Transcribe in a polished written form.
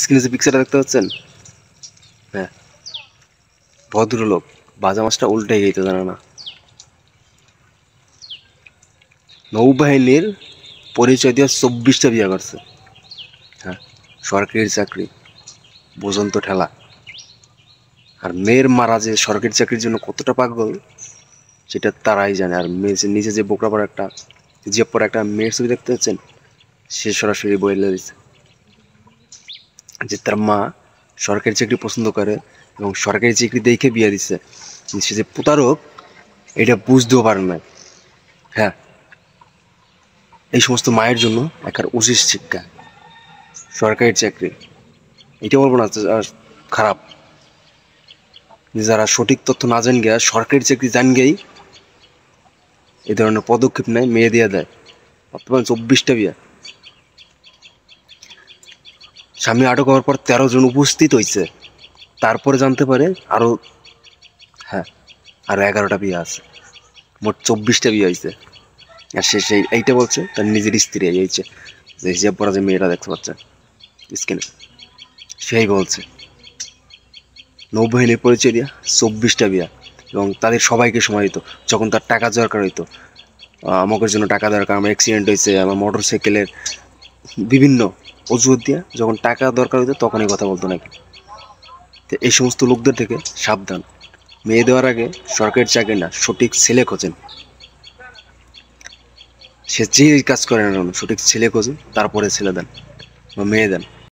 স্ক্রিনে যে পিকচারটা দেখতে পাচ্ছেন, হ্যাঁ, ভদ্রলোক বাজা মাছটা উল্টাই গেইতে জানে না। নৌবাহিনীর পরিচয় দিয়ে 24টা বিয়ে করছে। হ্যাঁ, সরকারি চাকরি, বোঝন তো ঠেলা। আর মেয়ের মারা যে সরকারি চাকরির জন্য কতটা পাগল সেটা তারাই জানে। আর মেয়ে নিজে যে বোকরা পর একটা জিপ পর একটা মেয়ের ছবি দেখতে পাচ্ছেন, সে সরাসরি বলে দিচ্ছে যে তার মা সরকারি চাকরি পছন্দ করে এবং সরকারি চাকরি দেখে বিয়ে দিচ্ছে। সে যে প্রতারক এটা বুঝতেও পারে না। হ্যাঁ, এই সমস্ত মায়ের জন্য একটা উচিত শিক্ষা সরকারি চাকরি। এটা বলবো না খারাপ, যারা সঠিক তথ্য না জান গিয়া সরকারি চাকরি জান গেই এই ধরনের পদক্ষেপ নেয়, মেয়ে দিয়ে দেয়। বর্তমানে 24টা বিয়া। স্বামী আটক হওয়ার পর 13 জন উপস্থিত হয়েছে, তারপরে জানতে পারে আরো, হ্যাঁ, আরো 11টা বিয়ে আছে। মোট 24টা বিয়ে হয়েছে। আর সে সেই এইটা বলছে তার নিজের স্ত্রী হয়েছে, যে হিজাব পরা যে মেয়েটা দেখতে পাচ্ছে স্ক্রিনে, সেই বলছে নৌবাহিনীর পরিচয় দিয়া 24টা বিয়া। এবং তাদের সবাইকে সময় দিত। যখন তার টাকা দরকার হইতো, আমাদের জন্য টাকা দরকার, আমার অ্যাক্সিডেন্ট হয়েছে, আমার মোটর সাইকেলের বিভিন্ন অজুহাত দিয়া যখন টাকা দরকার হইতো তখনই কথা বলতো নাকি। তো এই সমস্ত লোকদের থেকে সাবধান। মেয়ে দেওয়ার আগে সরকারি চাকরি না, সঠিক ছেলে খোঁজেন। সে যে কাজ করে না সঠিক ছেলে খোঁজেন, তারপরে ছেলে দেন বা মেয়ে দেন।